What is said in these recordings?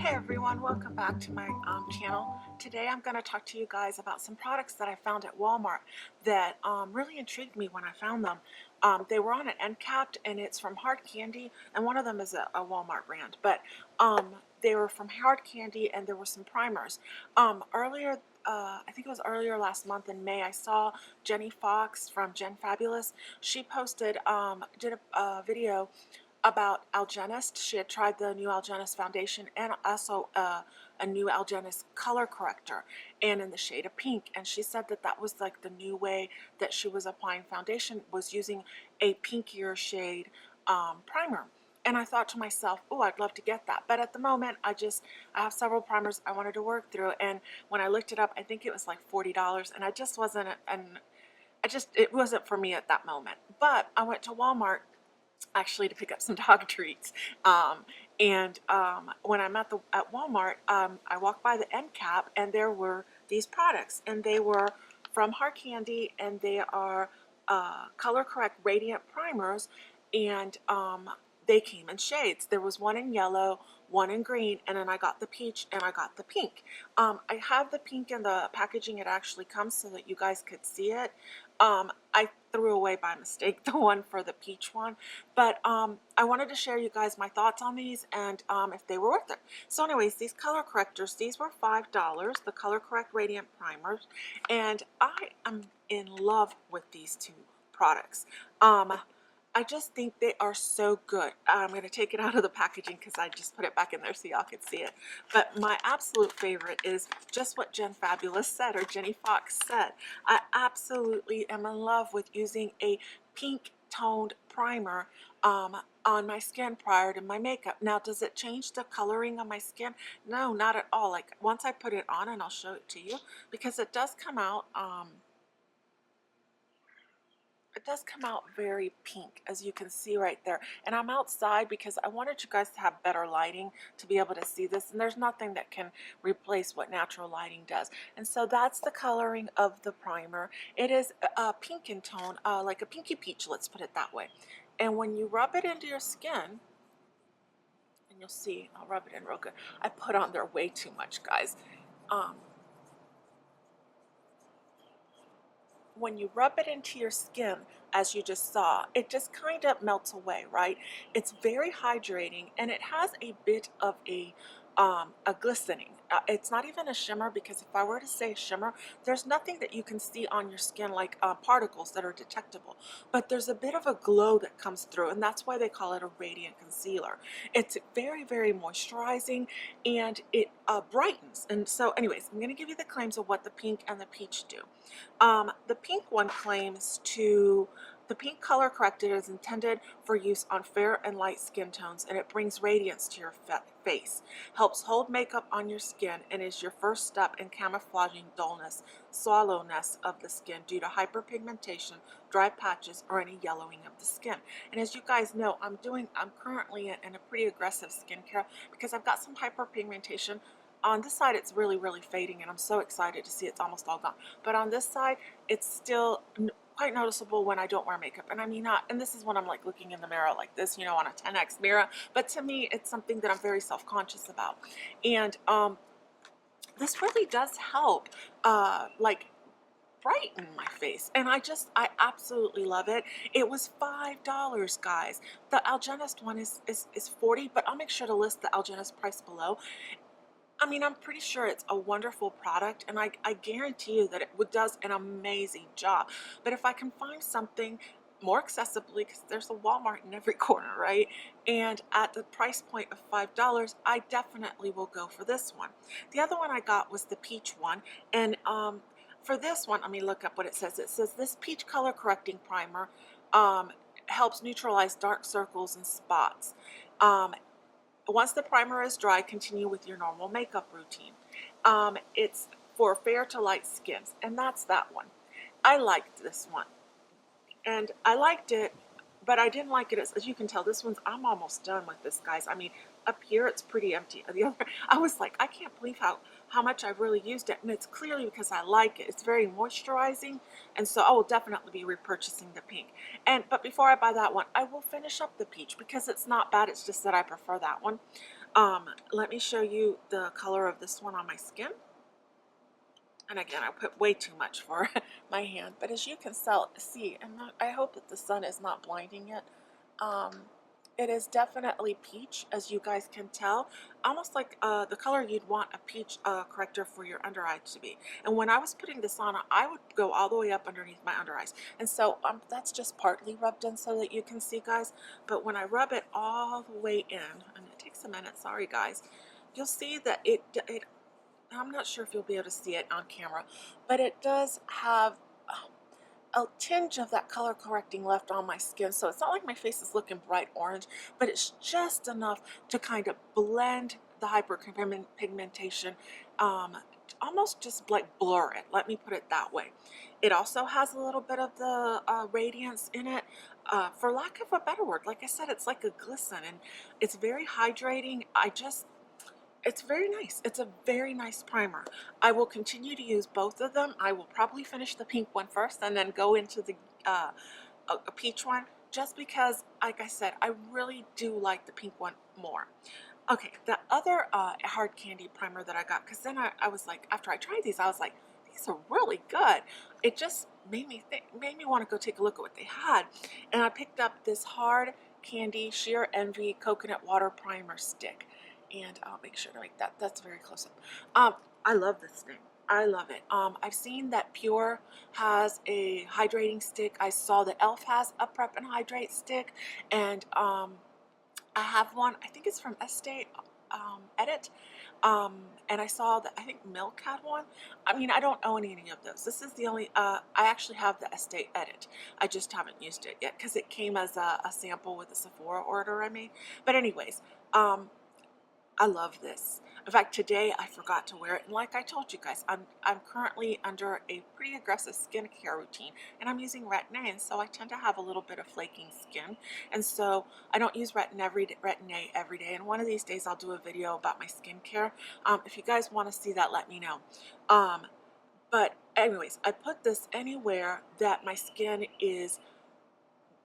Hey everyone, welcome back to my channel. Today I'm going to talk to you guys about some products that I found at Walmart that really intrigued me when I found them. They were on an end cap, and it's from Hard Candy, and one of them is a Walmart brand, but they were from Hard Candy, and there were some primers. I think it was earlier last month in May, I saw Jenny Fox from Jen Fabulous. She posted, did a video about Algenist. She had tried the new Algenist foundation and also a new Algenist color corrector, and in the shade of pink. And she said that that was like the new way that she was applying foundation, was using a pinkier shade primer. And I thought to myself, oh, I'd love to get that. But at the moment, I have several primers I wanted to work through. And when I looked it up, I think it was like $40. And I just wasn't, it wasn't for me at that moment. But I went to Walmart actually to pick up some dog treats. When I'm at Walmart, I walked by the end cap, and there were these products, and they were from Hard Candy, and they are color correct radiant primers, and they came in shades. There was one in yellow, one in green, and then I got the peach and I got the pink. I have the pink in the packaging. It actually comes so that you guys could see it. I threw away by mistake the one for the peach one, but I wanted to share you guys my thoughts on these and if they were worth it. So anyways, these color correctors, these were $5, the color correct radiant primers, and I am in love with these two products. I just think they are so good. I'm going to take it out of the packaging because I just put it back in there so y'all can see it. But my absolute favorite is just what Jen Fabulous said, or Jenny Fox said. I absolutely am in love with using a pink toned primer on my skin prior to my makeup. Now, does it change the coloring of my skin? No, not at all. Like, once I put it on, and I'll show it to you, because it does come out very pink, as you can see right there. And I'm outside because I wanted you guys to have better lighting to be able to see this, and there's nothing that can replace what natural lighting does. And so that's the coloring of the primer. It is pink in tone, like a pinky peach, let's put it that way. And when you rub it into your skin, and you'll see, I'll rub it in real good. I put on there way too much, guys. When you rub it into your skin, as you just saw, it just kind of melts away, right? It's very hydrating, and it has a bit of a glistening. It's not even a shimmer, because if I were to say shimmer, there's nothing that you can see on your skin like particles that are detectable, but there's a bit of a glow that comes through, and that's why they call it a radiant concealer. It's very, very moisturizing, and it brightens. And so anyways, I'm going to give you the claims of what the pink and the peach do. The pink one claims the pink color corrector is intended for use on fair and light skin tones, and it brings radiance to your face, helps hold makeup on your skin, and is your first step in camouflaging dullness, sallowness of the skin due to hyperpigmentation, dry patches, or any yellowing of the skin. And as you guys know, I'm currently in a pretty aggressive skincare because I've got some hyperpigmentation. On this side, it's really, really fading, and I'm so excited to see it's almost all gone. But on this side, it's still quite noticeable when I don't wear makeup. And I mean, and this is when I'm like looking in the mirror like this, you know, on a 10x mirror. But to me, it's something that I'm very self-conscious about. And this really does help, like, brighten my face, and I absolutely love it. It was $5, guys. The Algenist one is $40, but I'll make sure to list the Algenist price below. I mean, I'm pretty sure it's a wonderful product, and I guarantee you that it does an amazing job. But if I can find something more accessibly, because there's a Walmart in every corner, right? And at the price point of $5, I definitely will go for this one. The other one I got was the peach one, and for this one, let me look up what it says. It says this peach color correcting primer helps neutralize dark circles and spots. Once the primer is dry, continue with your normal makeup routine. It's for fair to light skins, and that's that one. I liked this one, and I liked it, but I didn't like it. As you can tell, this one's, I'm almost done with this, guys. I mean, up here it's pretty empty. The other, I was like, I can't believe how much I've really used it, and it's clearly because I like it. It's very moisturizing, and so I will definitely be repurchasing the pink. But before I buy that one, I will finish up the peach because it's not bad. It's just that I prefer that one. Let me show you the color of this one on my skin. And again, I put way too much for my hand, but as you can see, and I hope that the sun is not blinding it. Um, it is definitely peach, as you guys can tell, almost like the color you'd want a peach corrector for your under eye to be. And when I was putting this on, I would go all the way up underneath my under eyes. And so that's just partly rubbed in so that you can see, guys. But when I rub it all the way in, and it takes a minute, sorry guys, you'll see that it I'm not sure if you'll be able to see it on camera, but it does have a tinge of that color correcting left on my skin. So it's not like my face is looking bright orange, but it's just enough to kind of blend the hyperpigmentation, almost just like blur it. Let me put it that way. It also has a little bit of the radiance in it. For lack of a better word, like I said, it's like a glisten, and it's very hydrating. It's very nice. It's a very nice primer. I will continue to use both of them. I will probably finish the pink one first and then go into the a peach one, just because, like I said, I really do like the pink one more. Okay, the other hard candy primer that I got, because then I was like, after I tried these, I was like, these are really good. It just made me want to go take a look at what they had. And I picked up this hard candy sheer envy coconut water primer stick, and I'll make sure to make that's very close up. I love this thing. I love it. I've seen that Pure has a hydrating stick. I saw that Elf has a prep and hydrate stick, and I have one. I think it's from Estate Edit. And I saw that I think Milk had one. I mean, I don't own any of those. This is the only, I actually have the Estate Edit. I just haven't used it yet because it came as a sample with a Sephora order I made. But anyways, I love this. In fact, today I forgot to wear it, and like I told you guys, I'm currently under a pretty aggressive skincare routine, and I'm using Retin-A, and so I tend to have a little bit of flaking skin, and so I don't use Retin-A every day. And one of these days I'll do a video about my skincare. If you guys want to see that, let me know. But anyways, I put this anywhere that my skin is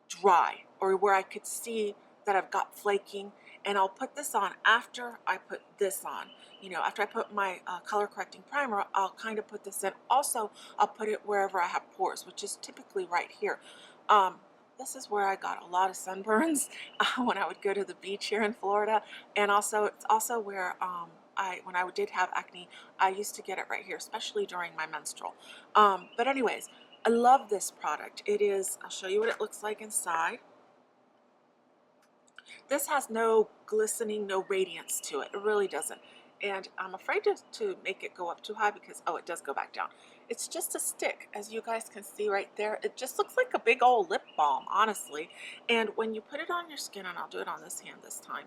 dry or where I could see that I've got flaking, and I'll put this on after I put this on. You know, after I put my color correcting primer, I'll kind of put this in. Also, I'll put it wherever I have pores, which is typically right here. This is where I got a lot of sunburns when I would go to the beach here in Florida, and also it's also where when I did have acne, I used to get it right here, especially during my menstrual. But anyways, I love this product. It is, I'll show you what it looks like inside. This has no glistening, no radiance to it. It really doesn't. And I'm afraid to make it go up too high because, oh, it does go back down. It's just a stick, as you guys can see right there. It just looks like a big old lip balm, honestly. And when you put it on your skin, and I'll do it on this hand this time,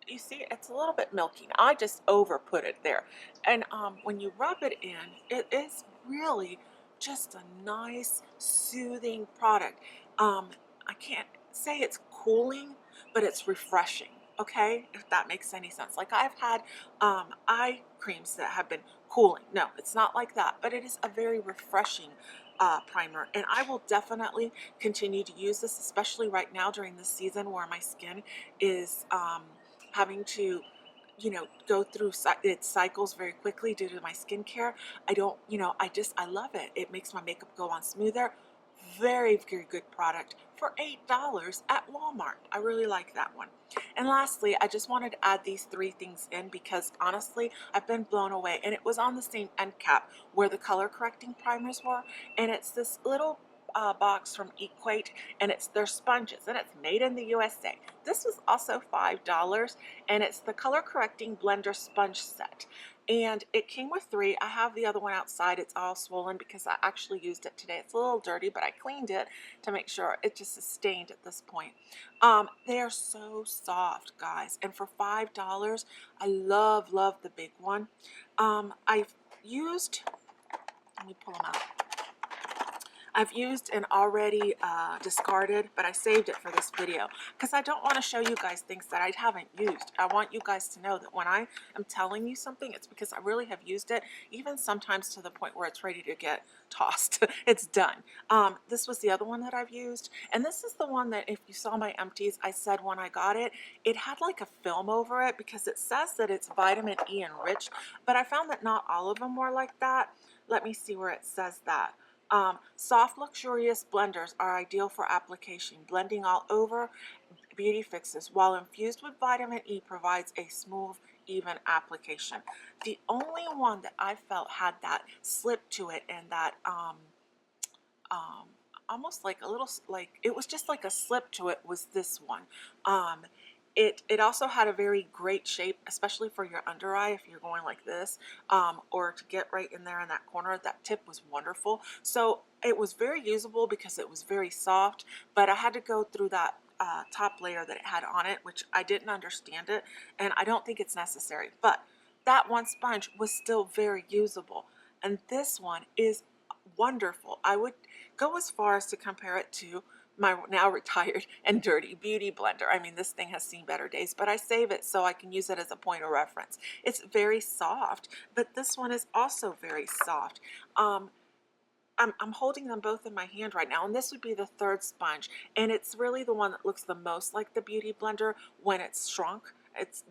you see it's a little bit milky. I just over put it there. And when you rub it in, it is really just a nice, soothing product. I can't say it's cooling, but it's refreshing, okay? If that makes any sense. Like, I've had eye creams that have been cooling. No, it's not like that, but it is a very refreshing primer, and I will definitely continue to use this, especially right now during this season where my skin is having to, you know, go through its cycles very quickly due to my skincare. I don't, you know, I love it. It makes my makeup go on smoother. Very, very good product for $8 at Walmart. I really like that one. And lastly, I just wanted to add these three things in because honestly, I've been blown away. And it was on the same end cap where the color correcting primers were. And it's this little box from Equate, and it's their sponges, and it's made in the USA. This was also $5, and it's the color correcting blender sponge set. And it came with three. I have the other one outside. It's all swollen because I actually used it today. It's a little dirty, but I cleaned it to make sure. It just is stained at this point. They are so soft, guys. And for $5, I love the big one. I've used, let me pull them out. I've used and already discarded, but I saved it for this video because I don't want to show you guys things that I haven't used. I want you guys to know that when I am telling you something, it's because I really have used it, even sometimes to the point where it's ready to get tossed. It's done. This was the other one that I've used, and this is the one that if you saw my empties, I said when I got it, it had like a film over it because it says that it's vitamin E enriched, but I found that not all of them were like that. Let me see where it says that. Soft, luxurious blenders are ideal for application, blending all over beauty fixes, while infused with vitamin E provides a smooth, even application. The only one that I felt had that slip to it and that um, almost like a little, like it was just like a slip to it, was this one. Um, it also had a very great shape, especially for your under eye if you're going like this, or to get right in there in that corner. That tip was wonderful. So it was very usable because it was very soft, but I had to go through that top layer that it had on it, which I didn't understand it, and I don't think it's necessary. But that one sponge was still very usable, and this one is wonderful. I would go as far as to compare it to my now retired and dirty beauty blender. I mean, this thing has seen better days, but I save it so I can use it as a point of reference. It's very soft, but this one is also very soft. I'm holding them both in my hand right now, and this would be the third sponge, and it's really the one that looks the most like the Beauty Blender when it's shrunk.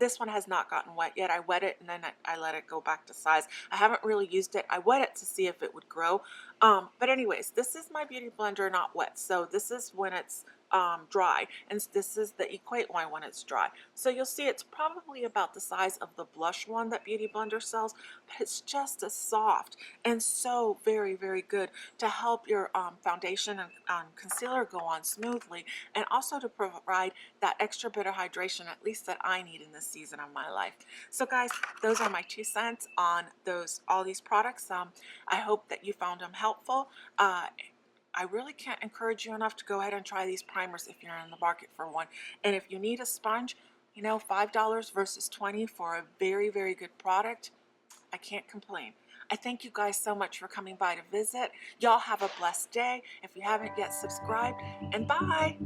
This one has not gotten wet yet. I wet it and then I let it go back to size. I haven't really used it. I wet it to see if it would grow. But anyways, this is my Beauty Blender not wet, so this is when it's dry, and this is the Equate one when it's dry. So you'll see it's probably about the size of the blush one that Beauty Blender sells, but it's just as soft and so very, very good to help your foundation and concealer go on smoothly, and also to provide that extra bit of hydration, at least that I need in this season of my life. So guys, those are my 2 cents on all these products. I hope that you found them helpful. I really can't encourage you enough to go ahead and try these primers if you're in the market for one. And if you need a sponge, you know, $5 versus $20 for a very, very good product, I can't complain. I thank you guys so much for coming by to visit. Y'all have a blessed day. If you haven't yet subscribed, and bye.